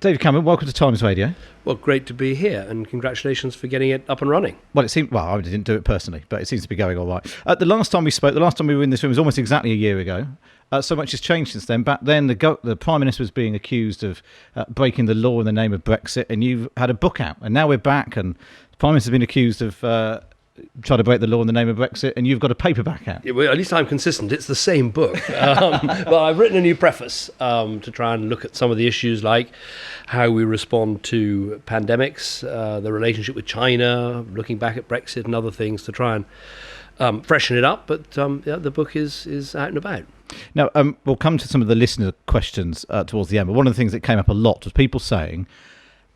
David Cameron, welcome to Times Radio. Well, great to be here, and congratulations for getting it up and running. Well, I didn't do it personally, but it seems to be going all right. The last time we were in this room was almost exactly a year ago. So much has changed since then. Back then, the Prime Minister was being accused of breaking the law in the name of Brexit, and you've had a book out. And now we're back, and the Prime Minister's been accused of trying to break the law in the name of Brexit, and you've got a paperback out. Yeah, well, at least I'm consistent. It's the same book. But I've written a new preface to try and look at some of the issues like how we respond to pandemics, the relationship with China, looking back at Brexit and other things to try and freshen it up. But the book is out and about. Now, we'll come to some of the listener questions towards the end, but one of the things that came up a lot was people saying,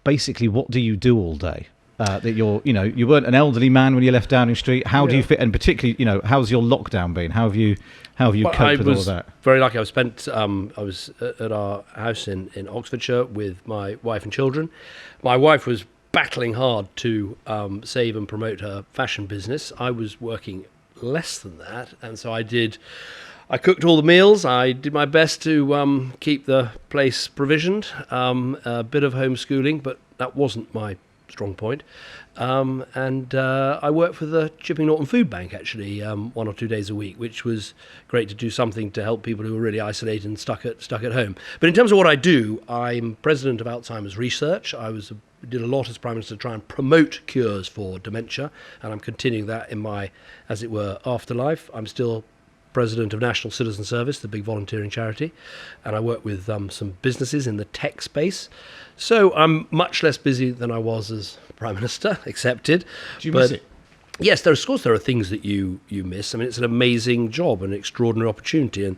basically, what do you do all day? That you weren't an elderly man when you left Downing Street. How do you fit? And particularly, how's your lockdown been? How have you coped with all of that? I was very lucky. I was at our house in Oxfordshire with my wife and children. My wife was battling hard to save and promote her fashion business. I was working less than that, and so I cooked all the meals. I did my best to keep the place provisioned. A bit of homeschooling, but that wasn't my strong point. I worked for the Chipping Norton Food Bank, actually, 1 or 2 days a week, which was great to do something to help people who were really isolated and stuck at home. But in terms of what I do, I'm president of Alzheimer's Research. Did a lot as Prime Minister to try and promote cures for dementia, and I'm continuing that in my, as it were, afterlife. I'm still president of National Citizen Service, the big volunteering charity, and I work with some businesses in the tech space. So I'm much less busy than I was as Prime Minister, accepted. Do you miss it? Yes, of course there are things that you miss. I mean, it's an amazing job, an extraordinary opportunity, and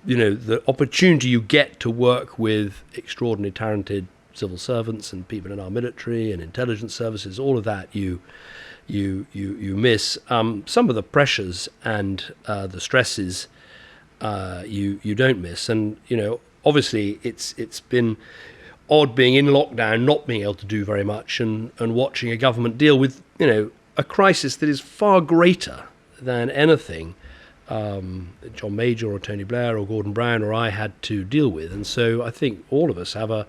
the opportunity you get to work with extraordinarily talented civil servants and people in our military and intelligence services, all of that you miss. Some of the pressures and the stresses you don't miss, and obviously it's been odd being in lockdown, not being able to do very much, and watching a government deal with a crisis that is far greater than anything John Major or Tony Blair or Gordon Brown or I had to deal with. And so I think all of us have the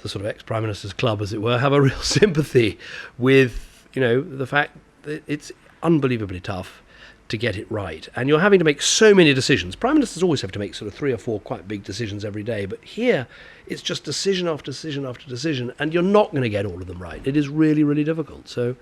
sort of ex-Prime Minister's Club, as it were, have a real sympathy with the fact that it's unbelievably tough to get it right. And you're having to make so many decisions. Prime Ministers always have to make sort of 3 or 4 quite big decisions every day. But here, it's just decision after decision after decision, and you're not going to get all of them right. It is really, really difficult. So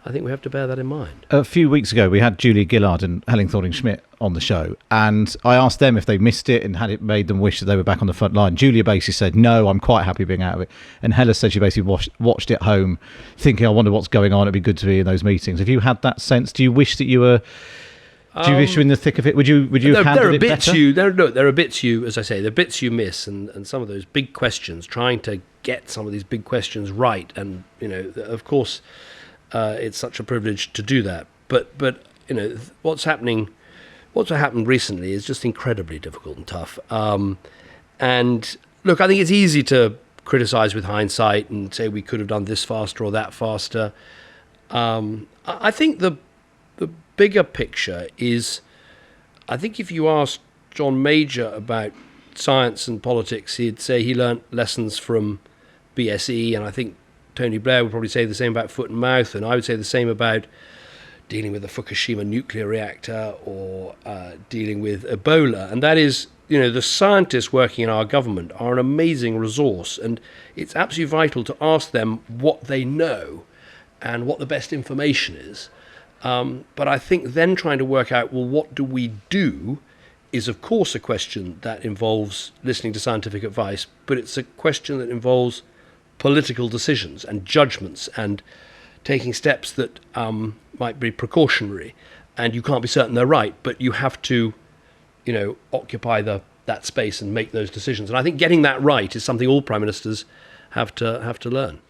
I think we have to bear that in mind. A few weeks ago, we had Julia Gillard and Helen Thorning-Schmidt on the show, and I asked them if they missed it and had it made them wish that they were back on the front line. Julia basically said, no, I'm quite happy being out of it. And Helen said she basically watched it at home, thinking, I wonder what's going on. It'd be good to be in those meetings. Have you had that sense? Do you wish that you were... Do you wish you were in the thick of it? Would you handle it better? There are bits you, as I say, there are bits you miss, and some of those big questions, trying to get some of these big questions right. And, of course, it's such a privilege to do that. But what's happened recently is just incredibly difficult and tough. And look, I think it's easy to criticise with hindsight and say we could have done this faster or that faster. I think the bigger picture is, I think if you asked John Major about science and politics, he'd say he learnt lessons from BSE, and I think Tony Blair would probably say the same about foot and mouth, and I would say the same about dealing with the Fukushima nuclear reactor or dealing with Ebola. And that is, the scientists working in our government are an amazing resource, and it's absolutely vital to ask them what they know and what the best information is. But I think then trying to work out, well, what do we do, is of course a question that involves listening to scientific advice, but it's a question that involves political decisions and judgments and taking steps that might be precautionary. And you can't be certain they're right, but you have to, occupy that space and make those decisions. And I think getting that right is something all Prime Ministers have to learn.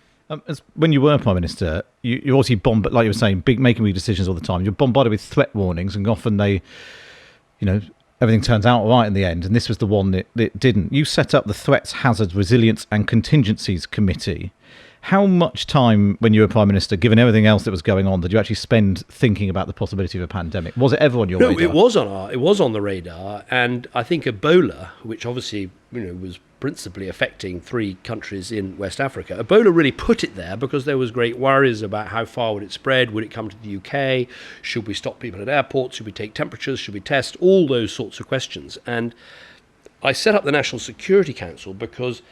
When you were Prime Minister, you obviously like you were saying, making big decisions all the time. You're bombarded with threat warnings, and often they, everything turns out all right in the end. And this was the one that didn't. You set up the Threats, Hazards, Resilience and Contingencies Committee. How much time, when you were Prime Minister, given everything else that was going on, did you actually spend thinking about the possibility of a pandemic? Was it ever on your radar? No, it was on the radar. And I think Ebola, which obviously was principally affecting 3 countries in West Africa. Ebola really put it there because there was great worries about how far would it spread, would it come to the UK, should we stop people at airports, should we take temperatures, should we test, all those sorts of questions. And I set up the National Security Council because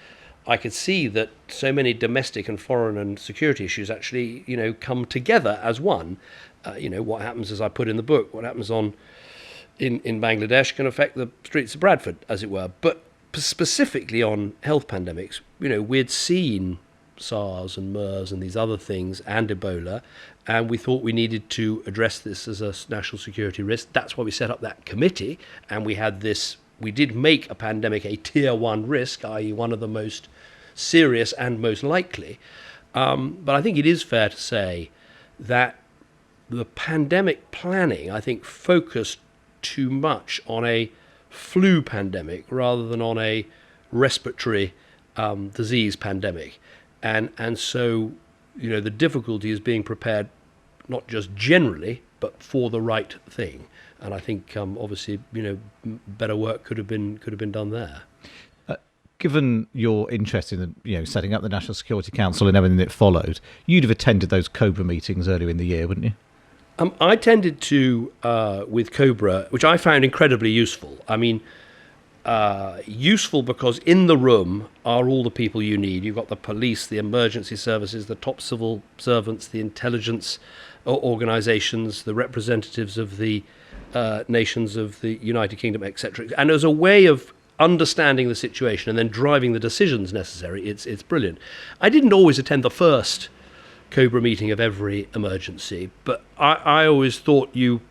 I could see that so many domestic and foreign and security issues actually, come together as one. What happens, as I put in the book, what happens in Bangladesh can affect the streets of Bradford, as it were. But specifically on health pandemics, we'd seen SARS and MERS and these other things and Ebola, and we thought we needed to address this as a national security risk. That's why we set up that committee, and we did make a pandemic a tier 1 risk, i.e. one of the most serious and most likely. But I think it is fair to say that the pandemic planning, I think, focused too much on a flu pandemic rather than on a respiratory disease pandemic. And so, the difficulty is being prepared not just generally, but for the right thing. And I think, obviously, better work could have been done there. Given your interest in setting up the National Security Council and everything that followed, you'd have attended those Cobra meetings earlier in the year, wouldn't you? I tended to, with Cobra, which I found incredibly useful. I mean, useful because in the room are all the people you need. You've got the police, the emergency services, the top civil servants, the intelligence organisations, the representatives of the nations of the United Kingdom, etc. And as a way of understanding the situation and then driving the decisions necessary, it's brilliant. I didn't always attend the first Cobra meeting of every emergency, but I always thought you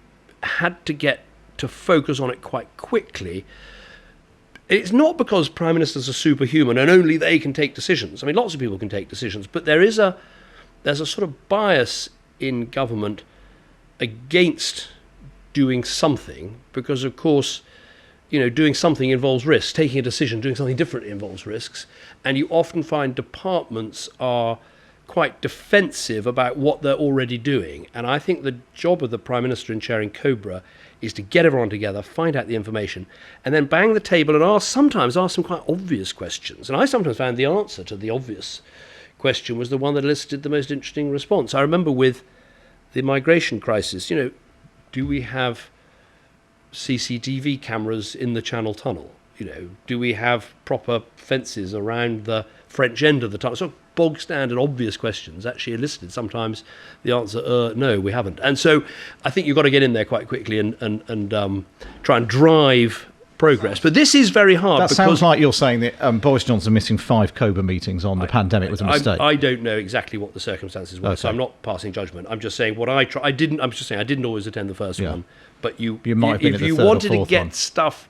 had to get to focus on it quite quickly. It's not because prime ministers are superhuman and only they can take decisions. I mean, lots of people can take decisions, but there's a sort of bias in government against doing something because, of course, doing something involves risks. Taking a decision, doing something different involves risks, and you often find departments are quite defensive about what they're already doing. And I think the job of the Prime Minister in chairing Cobra is to get everyone together, find out the information, and then bang the table and sometimes ask some quite obvious questions. And I sometimes found the answer to the obvious question was the one that elicited the most interesting response. I remember with the migration crisis, do we have CCTV cameras in the Channel Tunnel? Do we have proper fences around the French end of the tunnel? So bog standard obvious questions actually elicited sometimes the answer, no, we haven't. And so I think you've got to get in there quite quickly and try and drive progress. But this is very hard. That sounds like you're saying that Boris Johnson missing 5 Cobra meetings on the pandemic was a mistake. I don't know exactly what the circumstances were, okay. So I'm not passing judgment. I'm just saying I didn't always attend the first one. But you might have been if you wanted to get stuff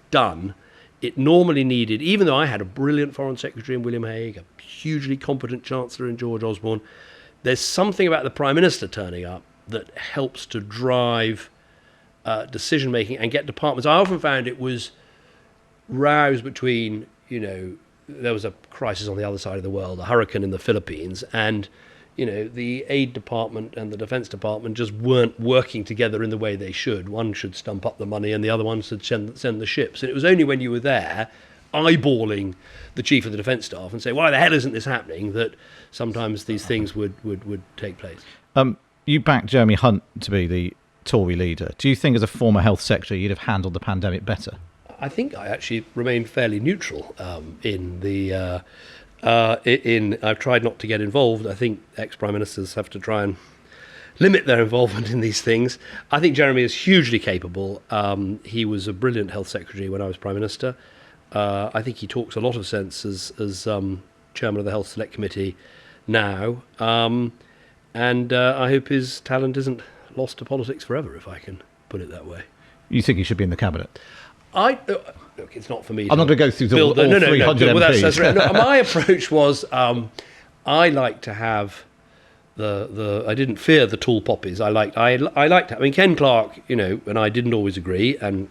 done, it normally needed, even though I had a brilliant Foreign Secretary in William Hague, a hugely competent Chancellor in George Osborne, there's something about the Prime Minister turning up that helps to drive decision-making and get departments. I often found it was rows between, there was a crisis on the other side of the world, a hurricane in the Philippines, and the aid department and the defence department just weren't working together in the way they should. One should stump up the money and the other one should send the ships. And it was only when you were there eyeballing the chief of the defence staff and say, why the hell isn't this happening, that sometimes these things would take place. You backed Jeremy Hunt to be the Tory leader. Do you think as a former health secretary you'd have handled the pandemic better? I think I actually remained fairly neutral I've tried not to get involved. I think ex-prime ministers have to try and limit their involvement in these things. I think Jeremy is hugely capable. He was a brilliant health secretary when I was prime minister. I think he talks a lot of sense as chairman of the Health Select Committee now. And I hope his talent isn't lost to politics forever, if I can put it that way. You think he should be in the cabinet? Look, it's not for me. I'm not going to go through all 300 MPs. That's right. No, my approach was I like to have I didn't fear the tall poppies. I liked. I mean, Ken Clarke, and I didn't always agree, and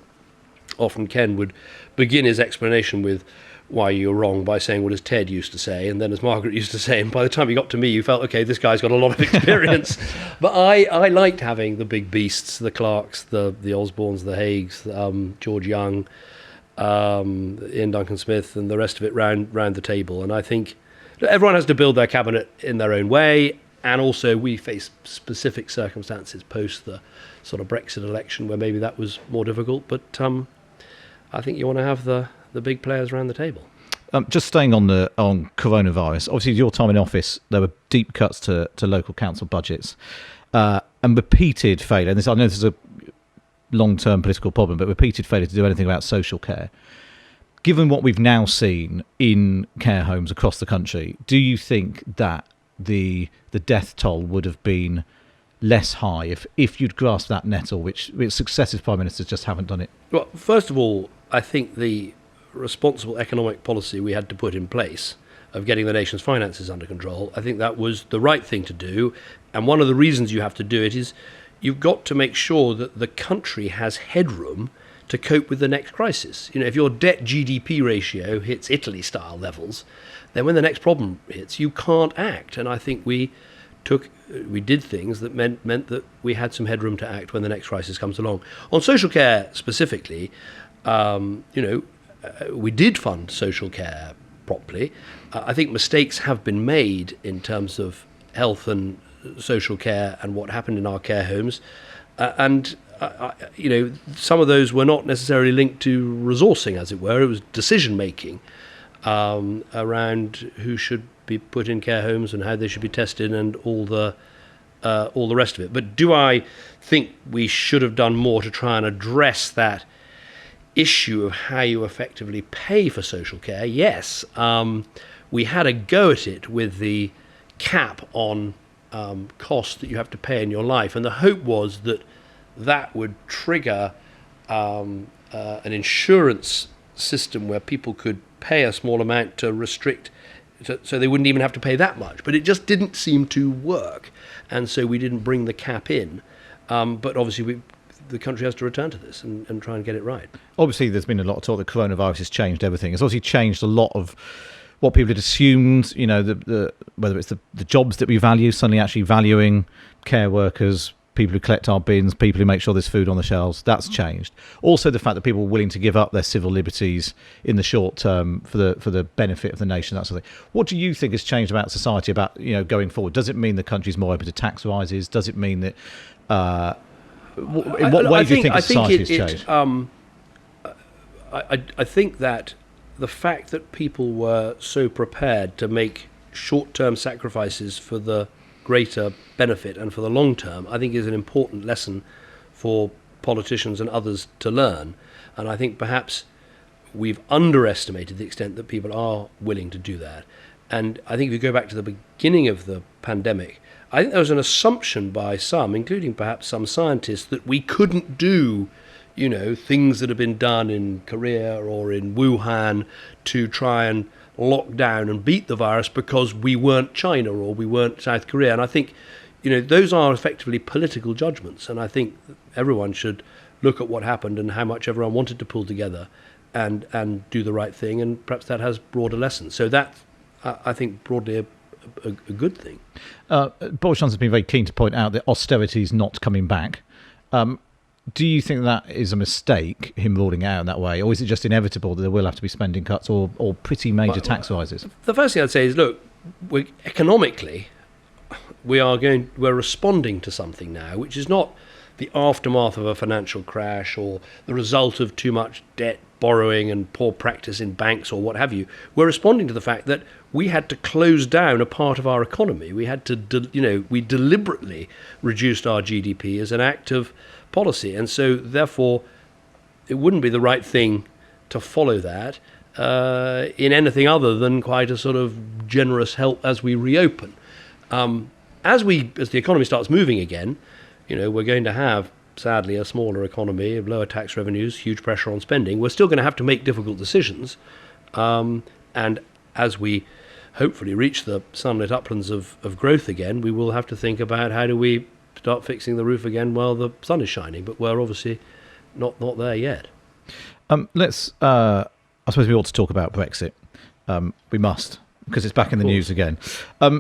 often Ken would begin his explanation with why you're wrong by saying what as Ted used to say, and then as Margaret used to say, and by the time you got to me, you felt, okay, this guy's got a lot of experience. But I liked having the big beasts, the Clarks, the Osbornes, the Haigs, George Young, Ian Duncan Smith and the rest of it round the table. And I think everyone has to build their cabinet in their own way. And also we face specific circumstances post the sort of Brexit election where maybe that was more difficult. But I think you want to have the big players around the table. Just staying on coronavirus, obviously your time in office, there were deep cuts to local council budgets and repeated failure. And I know this is a long-term political problem, but repeated failure to do anything about social care. Given what we've now seen in care homes across the country, do you think that the death toll would have been less high if you'd grasped that nettle, which successive prime ministers just haven't done it? Well, first of all, I think the responsible economic policy we had to put in place of getting the nation's finances under control, I think that was the right thing to do. And one of the reasons you have to do it is you've got to make sure that the country has headroom to cope with the next crisis. If your debt GDP ratio hits Italy style levels, then when the next problem hits, you can't act. And I think we did things that meant that we had some headroom to act when the next crisis comes along. On social care specifically, we did fund social care properly. I think mistakes have been made in terms of health and social care and what happened in our care homes. Some of those were not necessarily linked to resourcing, as it were. It was decision-making around who should be put in care homes and how they should be tested and all the rest of it. But do I think we should have done more to try and address that issue of how you effectively pay for social care? Yes. We had a go at it with the cap on costs that you have to pay in your life, and the hope was that would trigger an insurance system where people could pay a small amount to restrict, so they wouldn't even have to pay that much. But it just didn't seem to work, and so we didn't bring the cap in. But obviously the country has to return to this and try and get it right. Obviously, there's been a lot of talk that coronavirus has changed everything. It's obviously changed a lot of what people had assumed, whether it's the jobs that we value, suddenly actually valuing care workers, people who collect our bins, people who make sure there's food on the shelves. That's changed. Also, the fact that people were willing to give up their civil liberties in the short term for the benefit of the nation, that sort of thing. What do you think has changed about society about going forward? Does it mean the country's more open to tax rises? Does it mean that in what way do you think society has changed? I think that the fact that people were so prepared to make short-term sacrifices for the greater benefit and for the long term, I think is an important lesson for politicians and others to learn. And I think perhaps we've underestimated the extent that people are willing to do that. And I think if you go back to the beginning of the pandemic, I think there was an assumption by some, including perhaps some scientists, that we couldn't do things that have been done in Korea or in Wuhan to try and lock down and beat the virus because we weren't China or we weren't South Korea. And I think, those are effectively political judgments. And I think everyone should look at what happened and how much everyone wanted to pull together and do the right thing. And perhaps that has broader lessons. So that, I think, broadly a good thing. Boris Johnson's been very keen to point out that austerity is not coming back. Do you think that is a mistake, him ruling it out in that way, or is it just inevitable that there will have to be spending cuts or pretty major tax rises? The first thing I'd say is, look, economically, we're responding to something now, which is not the aftermath of a financial crash or the result of too much debt, borrowing and poor practice in banks or what have you. We're responding to the fact that we had to close down a part of our economy. We had to, we deliberately reduced our GDP as an act of policy, and so therefore it wouldn't be the right thing to follow that in anything other than quite a sort of generous help as we reopen. As the economy starts moving again, we're going to have, sadly, a smaller economy of lower tax revenues, huge pressure on spending. We're still going to have to make difficult decisions, and as we hopefully reach the sunlit uplands of growth again, we will have to think about how do we start fixing the roof again while the sun is shining. But we're obviously not there yet. I suppose we ought to talk about Brexit. We must. because it's back in the news again.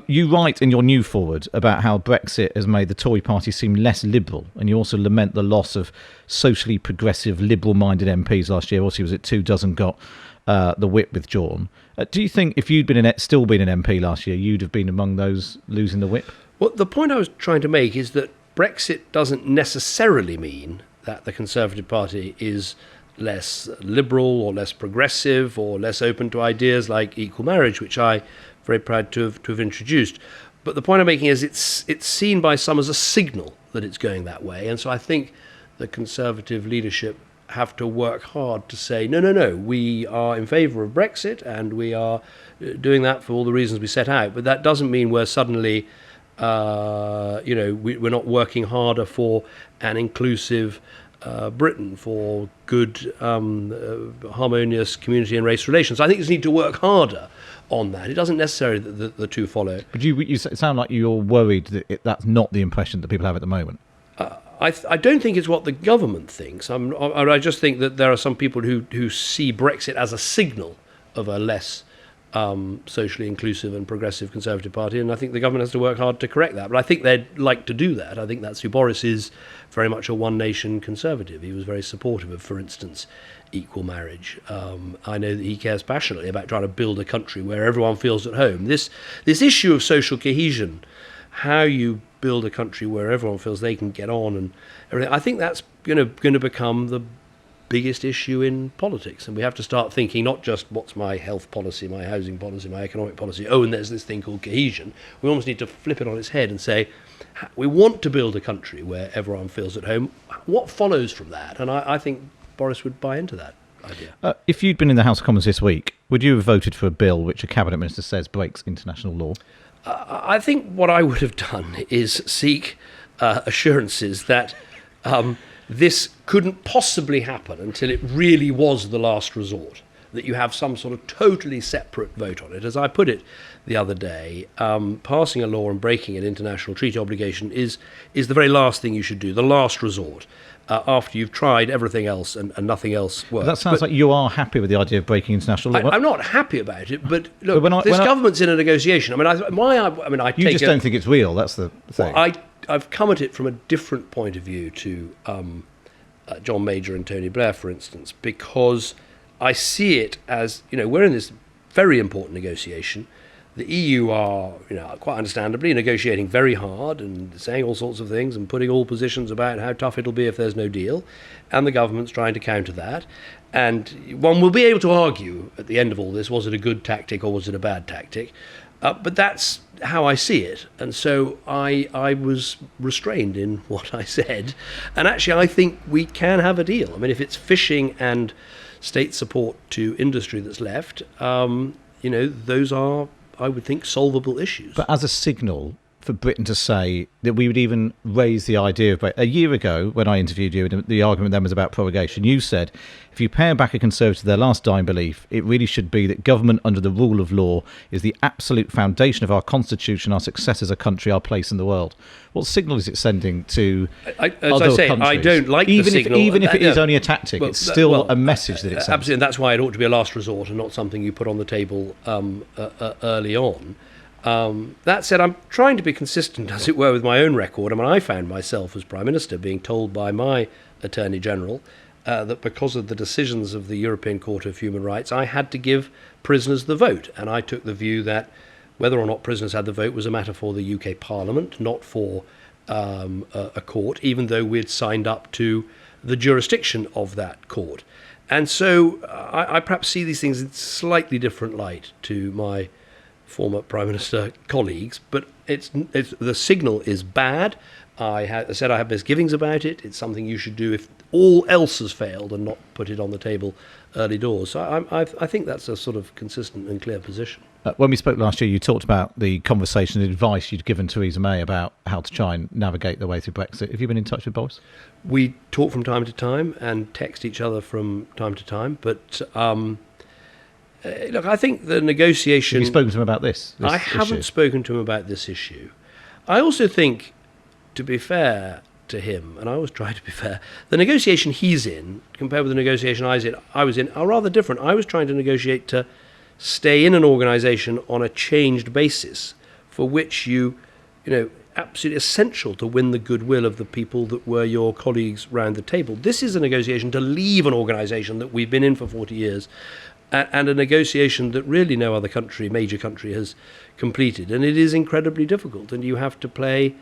You write in your new forward about how Brexit has made the Tory party seem less liberal, and you also lament the loss of socially progressive, liberal-minded MPs last year. Also, was it 24 got the whip withdrawn? Do you think if you'd still been an MP last year, you'd have been among those losing the whip? Well, the point I was trying to make is that Brexit doesn't necessarily mean that the Conservative Party is less liberal or less progressive or less open to ideas like equal marriage, which I'm very proud to have introduced. But the point I'm making is it's seen by some as a signal that it's going that way. And so I think the Conservative leadership have to work hard to say, no, we are in favour of Brexit and we are doing that for all the reasons we set out. But that doesn't mean we're suddenly, we're not working harder for an inclusive Britain, for good, harmonious community and race relations. I think you need to work harder on that. It doesn't necessarily that the two follow. But you sound like you're worried that that's not the impression that people have at the moment. I don't think it's what the government thinks. I just think that there are some people who see Brexit as a signal of a less socially inclusive and progressive Conservative Party, and I think the government has to work hard to correct that. But I think they'd like to do that. I think that's who Boris is, very much a one-nation Conservative. He was very supportive of, for instance, equal marriage. I know that he cares passionately about trying to build a country where everyone feels at home. This issue of social cohesion, how you build a country where everyone feels they can get on and everything, I think that's going to become the biggest issue in politics, and we have to start thinking not just what's my health policy, my housing policy, my economic policy, and there's this thing called cohesion. We almost need to flip it on its head and say we want to build a country where everyone feels at home. What follows from that? And I think Boris would buy into that idea. If you'd been in the House of Commons this week, would you have voted for a bill which a cabinet minister says breaks international law? I think what I would have done is seek assurances that this couldn't possibly happen until it really was the last resort, that you have some sort of totally separate vote on it. As I put it the other day, passing a law and breaking an international treaty obligation is the very last thing you should do, the last resort, after you've tried everything else and nothing else works. That sounds like you are happy with the idea of breaking international law. I'm not happy about it, but look, this government's in a negotiation. You just don't think it's real, that's the thing. Well, I've come at it from a different point of view to John Major and Tony Blair, for instance, because I see it as, we're in this very important negotiation. The EU are, quite understandably negotiating very hard and saying all sorts of things and putting all positions about how tough it'll be if there's no deal. And the government's trying to counter that. And one will be able to argue at the end of all this, was it a good tactic or was it a bad tactic? But that's how I see it. And so I was restrained in what I said. And actually, I think we can have a deal. I mean, if it's fishing and state support to industry that's left, those are, I would think, solvable issues. But as a signal for Britain to say that we would even raise the idea of... A year ago, when I interviewed you, the argument then was about prorogation, you said, if you pare back a Conservative to their last dying belief, it really should be that government under the rule of law is the absolute foundation of our constitution, our success as a country, our place in the world. What signal is it sending to other countries? I don't like the signal. Even if it is only a tactic, it's still a message that it sends. Absolutely, and that's why it ought to be a last resort and not something you put on the table early on. That said, I'm trying to be consistent, as it were, with my own record. I mean, I found myself as Prime Minister being told by my Attorney General that because of the decisions of the European Court of Human Rights, I had to give prisoners the vote. And I took the view that whether or not prisoners had the vote was a matter for the UK Parliament, not for a court, even though we'd signed up to the jurisdiction of that court. And so I perhaps see these things in slightly different light to my former Prime Minister colleagues, but it's the signal is bad. I said I have misgivings about it. It's something you should do if all else has failed and not put it on the table early doors. So I think that's a sort of consistent and clear position. When we spoke last year, you talked about the conversation and advice you'd given Theresa May about how to try and navigate their way through Brexit. Have you been in touch with Boris? We talk from time to time and text each other from time to time, but look, I think the negotiation... Have you spoken to him about this I haven't spoken to him about this issue. I also think, to be fair to him, and I always try to be fair, the negotiation he's in, compared with the negotiation I was in, are rather different. I was trying to negotiate to stay in an organisation on a changed basis for which absolutely essential to win the goodwill of the people that were your colleagues round the table. This is a negotiation to leave an organisation that we've been in for 40 years and a negotiation that really no other major country has completed. And it is incredibly difficult, and you have to play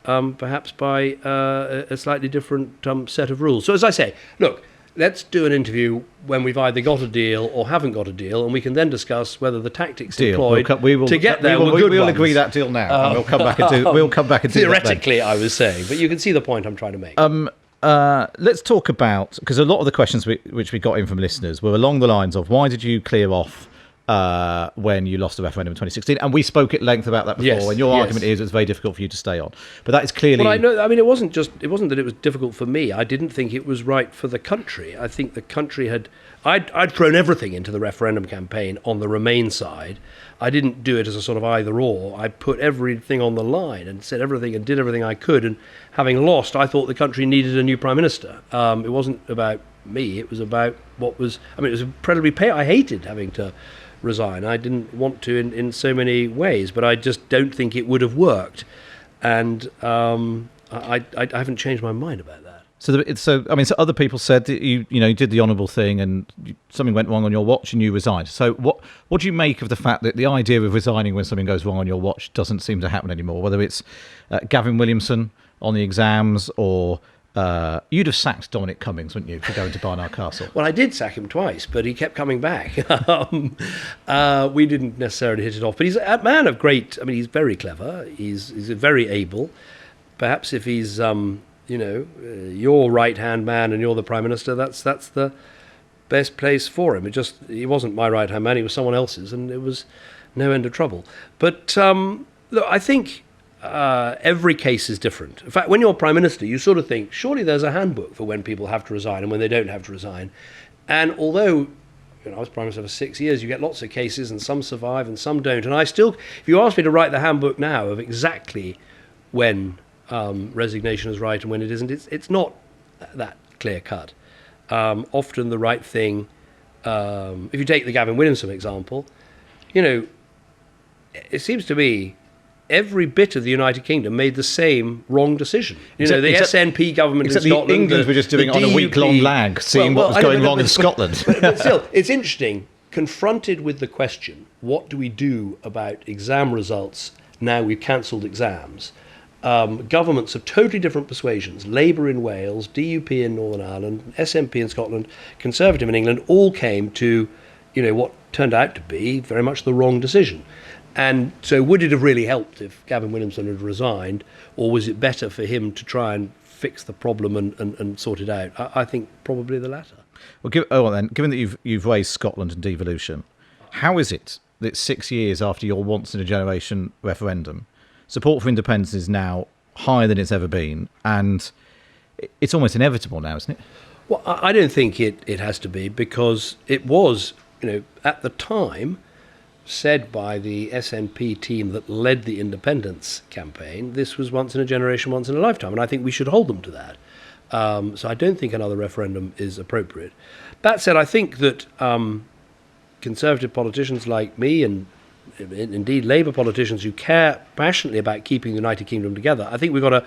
perhaps by a slightly different set of rules. So as I say, look, let's do an interview when we've either got a deal or haven't got a deal, and we can then discuss whether the tactics employed to get there were good We'll ones. agree that deal now, and we'll come back and do theoretically, that I was saying, but you can see the point I'm trying to make. Let's talk about, because a lot of the questions which we got in from listeners were along the lines of, why did you clear off when you lost the referendum in 2016? And we spoke at length about that before, and your argument is it's very difficult for you to stay on. But that is clearly... Well, I know. I mean, it wasn't that it was difficult for me. I didn't think it was right for the country. I think the country had... I'd thrown everything into the referendum campaign on the Remain side. I didn't do it as a sort of either-or. I put everything on the line and said everything and did everything I could. And having lost, I thought the country needed a new Prime Minister. It wasn't about me. It was about what was... I mean, it was incredibly painful. I hated having to resign. I didn't want to in so many ways, but I just don't think it would have worked. And I haven't changed my mind about that. So other people said that you did the honourable thing and something went wrong on your watch and you resigned. So what do you make of the fact that the idea of resigning when something goes wrong on your watch doesn't seem to happen anymore? Whether it's Gavin Williamson on the exams or you'd have sacked Dominic Cummings, wouldn't you, for going to Barnard Castle? Well, I did sack him twice, but he kept coming back. We didn't necessarily hit it off, but he's a man of great... I mean, he's very clever. He's very able. Perhaps if he's... your right-hand man and you're the Prime Minister, that's the best place for him. He wasn't my right-hand man, he was someone else's, and it was no end of trouble. But look, I think every case is different. In fact, when you're Prime Minister, you sort of think, surely there's a handbook for when people have to resign and when they don't have to resign. And although I was Prime Minister for 6 years, you get lots of cases and some survive and some don't. And I still, if you ask me to write the handbook now of exactly when resignation is right and when it isn't, it's not that clear cut. Often the right thing, if you take the Gavin Williamson example, it seems to me every bit of the United Kingdom made the same wrong decision. The SNP government in Scotland... England were just doing it on a week-long lag, seeing what was going wrong in Scotland. But still, it's interesting, confronted with the question, what do we do about exam results now we've cancelled exams? Governments of totally different persuasions, Labour in Wales, DUP in Northern Ireland, SNP in Scotland, Conservative in England, all came to, what turned out to be very much the wrong decision. And so would it have really helped if Gavin Williamson had resigned, or was it better for him to try and fix the problem and sort it out? I think probably the latter. Well, given that you've raised Scotland and devolution, how is it that 6 years after your once-in-a-generation referendum, support for independence is now higher than it's ever been, and it's almost inevitable now, isn't it? Well, I don't think it has to be, because it was, at the time, said by the SNP team that led the independence campaign, this was once in a generation, once in a lifetime, and I think we should hold them to that. So I don't think another referendum is appropriate. That said, I think that Conservative politicians like me, and indeed Labour politicians who care passionately about keeping the United Kingdom together, I think we've got to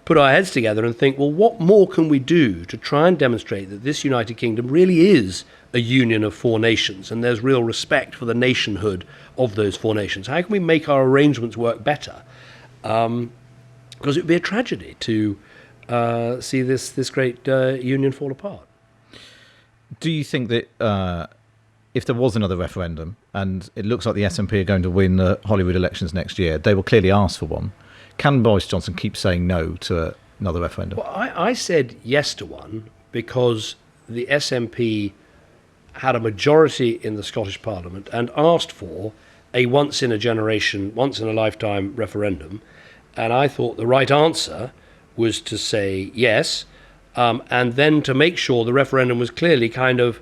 put our heads together and think, well, what more can we do to try and demonstrate that this United Kingdom really is a union of four nations and there's real respect for the nationhood of those four nations? How can we make our arrangements work better? Because it would be a tragedy to see this great union fall apart. Do you think that if there was another referendum, and it looks like the SNP are going to win the Holyrood elections next year, they will clearly ask for one, can Boris Johnson keep saying no to another referendum? Well, I said yes to one because the SNP had a majority in the Scottish Parliament and asked for a once-in-a-generation, once-in-a-lifetime referendum. And I thought the right answer was to say yes, and then to make sure the referendum was clearly kind of,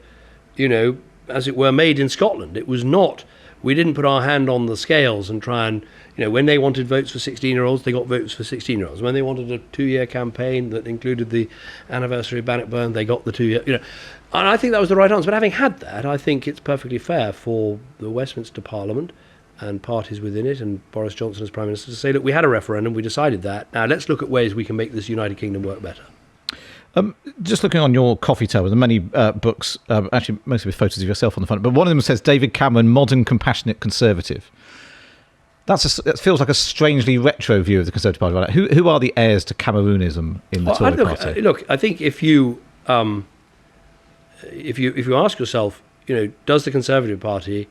as it were, made in Scotland. It was not, we didn't put our hand on the scales and try and, when they wanted votes for 16-year-olds, they got votes for 16-year-olds. When they wanted a 2-year campaign that included the anniversary of Bannockburn, they got the 2-year, And I think that was the right answer. But having had that, I think it's perfectly fair for the Westminster Parliament and parties within it and Boris Johnson as Prime Minister to say, look, we had a referendum, we decided that. Now let's look at ways we can make this United Kingdom work better. Just looking on your coffee table, there are many books, actually mostly with photos of yourself on the front, but one of them says David Cameron, modern, compassionate Conservative. That feels like a strangely retro view of the Conservative Party. Right? Who are the heirs to Cameronism in the Tory party? Look, I think if you ask yourself, does the Conservative Party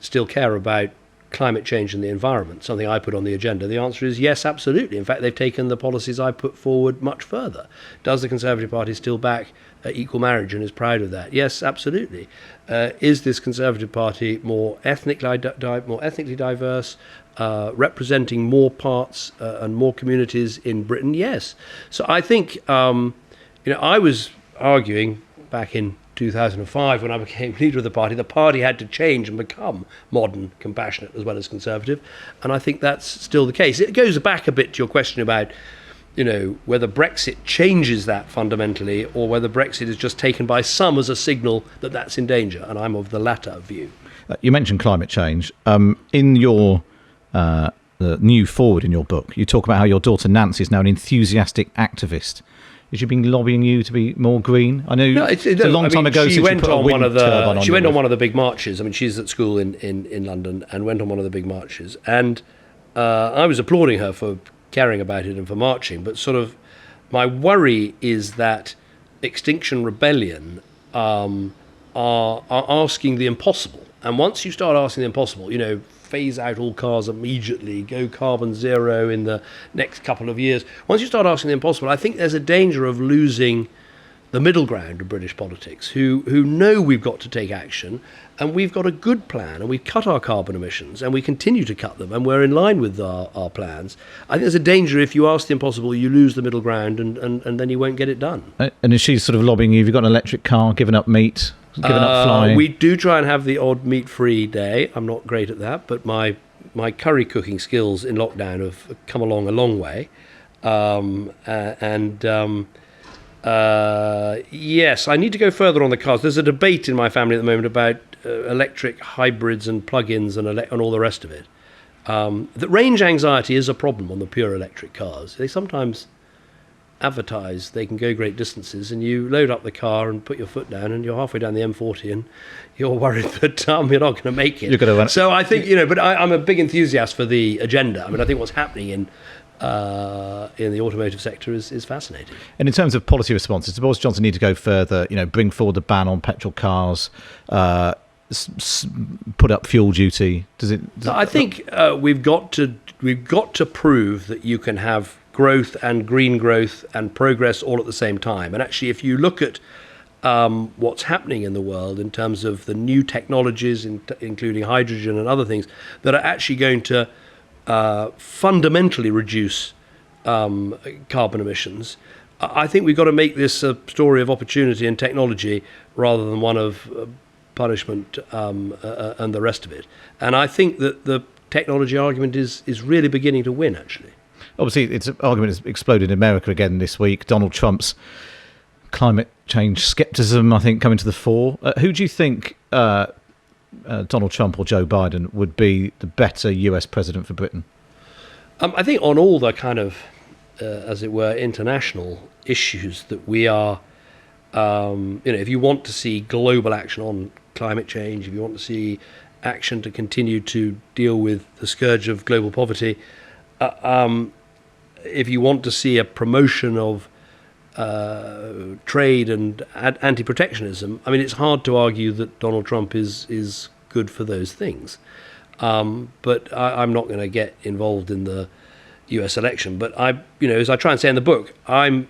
still care about climate change and the environment, something I put on the agenda, the answer is yes, absolutely. In fact, they've taken the policies I put forward much further. Does the Conservative Party still back equal marriage and is proud of that? Yes, absolutely. Is this Conservative Party more ethnically diverse, representing more parts and more communities in Britain? Yes. So I think, I was arguing back in 2005 when I became leader of the party had to change and become modern, compassionate as well as conservative, and I think that's still the case. It goes back a bit to your question about whether Brexit changes that fundamentally or whether Brexit is just taken by some as a signal that that's in danger, and I'm of the latter view. You mentioned climate change. In your the new forward in your book, you talk about how your daughter Nancy is now an enthusiastic activist. Is she been lobbying you to be more green? I know it's a long time ago since you put a wind turbine on. She went on one of the big marches. I mean, she's at school in London and went on one of the big marches. And I was applauding her for caring about it and for marching. But sort of my worry is that Extinction Rebellion are asking the impossible. And once you start asking the impossible, phase out all cars immediately, go carbon zero in the next couple of years. Once you start asking the impossible, I think there's a danger of losing the middle ground of British politics, who know we've got to take action, and we've got a good plan, and we've cut our carbon emissions, and we continue to cut them, and we're in line with our plans. I think there's a danger if you ask the impossible, you lose the middle ground, and then you won't get it done. And is she sort of lobbying you? Have you got an electric car, given up meat? Giving up flying? We do try and have the odd meat-free day. I'm not great at that, but my curry cooking skills in lockdown have come along a long way. Yes, I need to go further on the cars. There's a debate in my family at the moment about electric hybrids and plug-ins and all the rest of it. That range anxiety is a problem on the pure electric cars. They sometimes advertise they can go great distances, and you load up the car and put your foot down and you're halfway down the M40 and you're worried that you're not going to make it. So I think, but I'm a big enthusiast for the agenda. I mean, I think what's happening in the automotive sector is fascinating. And in terms of policy responses, does Boris Johnson need to go further, bring forward the ban on petrol cars, put up fuel duty? I think we've got to prove that you can have growth and green growth and progress all at the same time. And actually, if you look at what's happening in the world in terms of the new technologies, including hydrogen and other things, that are actually going to fundamentally reduce carbon emissions, I think we've got to make this a story of opportunity and technology rather than one of punishment and the rest of it. And I think that the technology argument is really beginning to win, actually. Obviously, its argument has exploded in America again this week. Donald Trump's climate change scepticism, I think, coming to the fore. Who do you think, Donald Trump or Joe Biden, would be the better US president for Britain? I think on all the kind of, as it were, international issues that we are, if you want to see global action on climate change, if you want to see action to continue to deal with the scourge of global poverty, if you want to see a promotion of trade and anti-protectionism, I mean, it's hard to argue that Donald Trump is good for those things. But I'm not going to get involved in the US election. But as I try and say in the book, I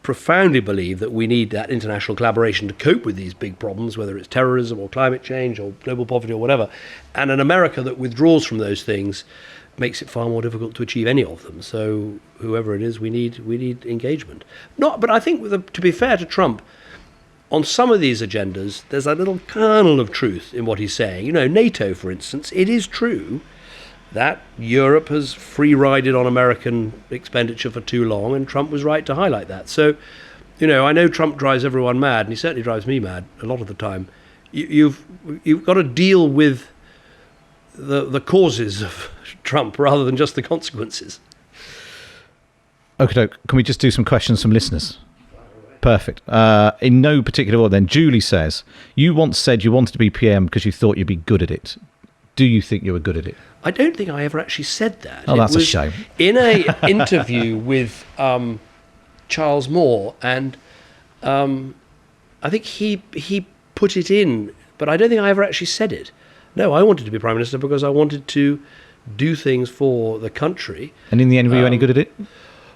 profoundly believe that we need that international collaboration to cope with these big problems, whether it's terrorism or climate change or global poverty or whatever. And an America that withdraws from those things makes it far more difficult to achieve any of them. So whoever it is, we need engagement. But I think, to be fair to Trump, on some of these agendas, there's a little kernel of truth in what he's saying. NATO, for instance, it is true that Europe has free-rided on American expenditure for too long, and Trump was right to highlight that. So I know Trump drives everyone mad, and he certainly drives me mad a lot of the time. You've got to deal with the causes of Trump rather than just the consequences. Okay, can we just do some questions from listeners? Perfect. In no particular order then, Julie says, you once said you wanted to be PM because you thought you'd be good at it. Do you think you were good at it? I don't think I ever actually said that. Oh, that's a shame. In a interview with Charles Moore, and I think he put it in, but I don't think I ever actually said it. No, I wanted to be Prime Minister because I wanted to do things for the country. And in the end, were you any good at it?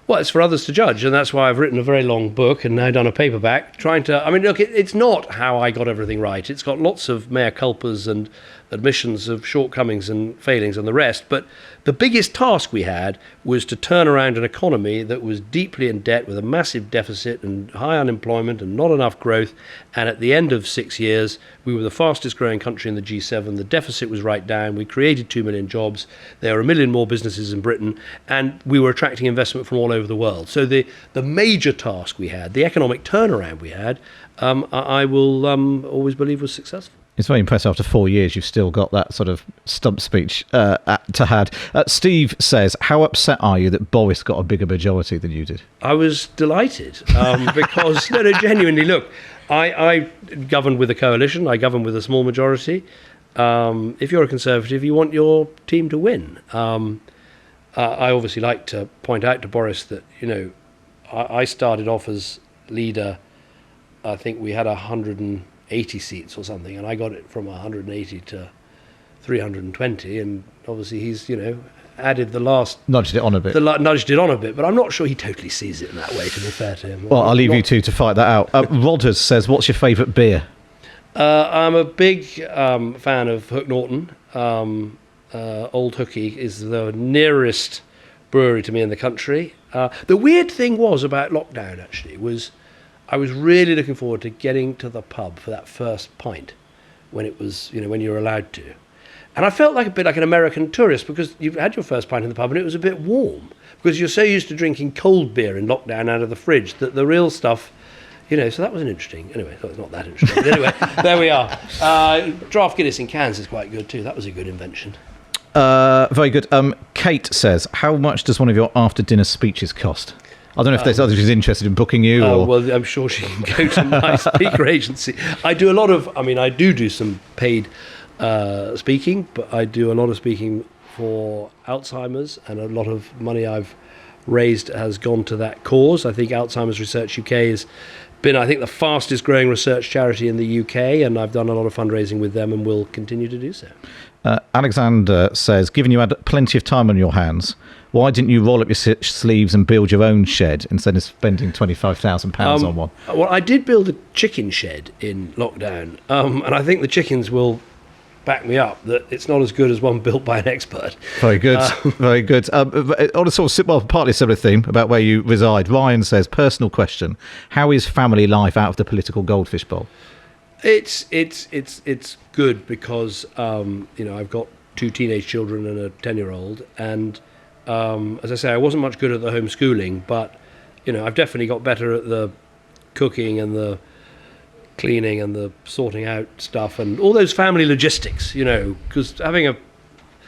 Well, it's for others to judge, and that's why I've written a very long book and now done a paperback trying to... I mean, look, it's not how I got everything right. It's got lots of mea culpas and admissions of shortcomings and failings and the rest, but the biggest task we had was to turn around an economy that was deeply in debt with a massive deficit and high unemployment and not enough growth, and at the end of 6 years, we were the fastest growing country in the G7. The deficit was right down. We created 2 million jobs. There were 1 million more businesses in Britain, and we were attracting investment from all over the world. So the major task we had, the economic turnaround we had, I will always believe was successful. It's very impressive. After 4 years, you've still got that sort of stump speech to had. Steve says, how upset are you that Boris got a bigger majority than you did? I was delighted because, no, genuinely, look, I governed with a coalition. I governed with a small majority. If you're a Conservative, you want your team to win. I obviously like to point out to Boris that, I started off as leader. I think we had 180 seats or something, and I got it from 180 to 320, and obviously he's, added the last... Nudged it on a bit. Nudged it on a bit, but I'm not sure he totally sees it in that way, to be fair to him. Well, I'll leave you two to fight that out. Rodders says, what's your favourite beer? I'm a big fan of Hook Norton. Old Hooky is the nearest brewery to me in the country. The weird thing was about lockdown, actually, was I was really looking forward to getting to the pub for that first pint when it was, when you were allowed to. And I felt like a bit like an American tourist because you had your first pint in the pub and it was a bit warm because you're so used to drinking cold beer in lockdown out of the fridge that the real stuff, so that was an interesting... Anyway, it's not that interesting. But anyway, there we are. Draft Guinness in cans is quite good too. That was a good invention. Very good. Kate says, how much does one of your after-dinner speeches cost? I don't know if there's others who's interested in booking you. Or... Well, I'm sure she can go to my speaker agency. I do a lot of... I do some paid speaking, but I do a lot of speaking for Alzheimer's, and a lot of money I've raised has gone to that cause. I think Alzheimer's Research UK has been, the fastest growing research charity in the UK, and I've done a lot of fundraising with them and will continue to do so. Alexander says, given you had plenty of time on your hands, why didn't you roll up your sleeves and build your own shed instead of spending £25,000 on one? Well, I did build a chicken shed in lockdown, and I think the chickens will back me up that it's not as good as one built by an expert. Very good, very good. On a sort of partly similar theme about where you reside, Ryan says, personal question, how is family life out of the political goldfish bowl? It's good because I've got 2 teenage children and a 10-year-old, and as I say, I wasn't much good at the homeschooling, but I've definitely got better at the cooking and the cleaning and the sorting out stuff and all those family logistics. Because having a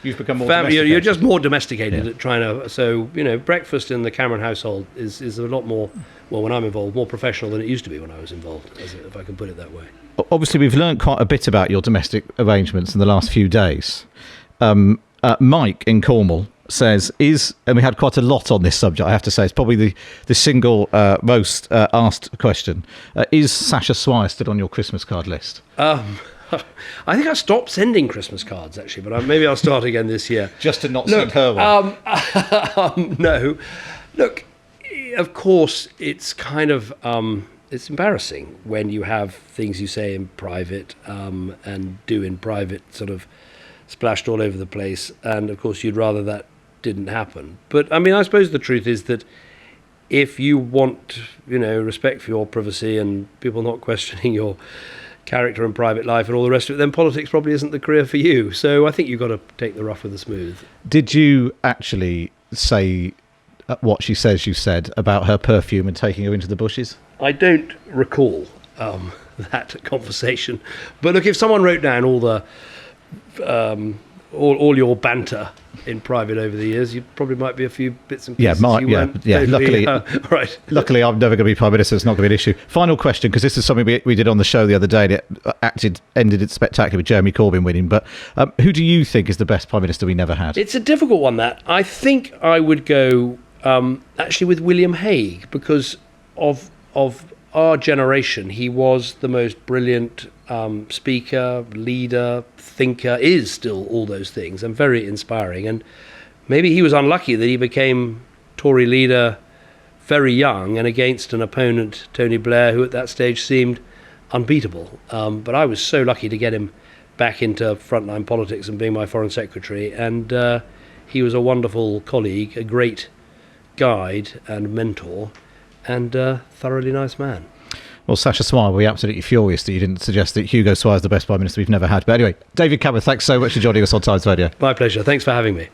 you've become more family, domesticated. You're just more domesticated at trying to. So breakfast in the Cameron household is a lot more. Well, when I'm involved, more professional than it used to be when I was involved, if I can put it that way. Obviously, we've learned quite a bit about your domestic arrangements in the last few days. Mike in Cornwall says, and we had quite a lot on this subject, I have to say, it's probably the single most asked question, is Sasha Swire still on your Christmas card list? I think I stopped sending Christmas cards, actually, but maybe I'll start again this year. Just to not send her one? No. Look, of course, it's kind of... it's embarrassing when you have things you say in private and do in private sort of splashed all over the place, and of course you'd rather that didn't happen. But I suppose the truth is that if you want respect for your privacy and people not questioning your character and private life and all the rest of it, then politics probably isn't the career for you. So I think you've got to take the rough with the smooth. Did you actually say what she says you said about her perfume and taking her into the bushes? I don't recall that conversation. But look, if someone wrote down all the all your banter in private over the years, you probably might be a few bits and pieces. Luckily, right. Luckily, I'm never going to be Prime Minister. It's not going to be an issue. Final question, because this is something we did on the show the other day, and it ended it spectacularly with Jeremy Corbyn winning. But who do you think is the best Prime Minister we never had? It's a difficult one, that. I think I would go actually with William Hague, because of our generation. He was the most brilliant speaker, leader, thinker, is still all those things, and very inspiring. And maybe he was unlucky that he became Tory leader very young and against an opponent, Tony Blair, who at that stage seemed unbeatable. But I was so lucky to get him back into frontline politics and being my foreign secretary. And he was a wonderful colleague, a great guide and mentor, and a thoroughly nice man. Well, Sacha Swire will be absolutely furious that you didn't suggest that Hugo Swire is the best Prime Minister we've never had. But anyway, David Cameron, thanks so much for joining us on Times Radio. My pleasure. Thanks for having me.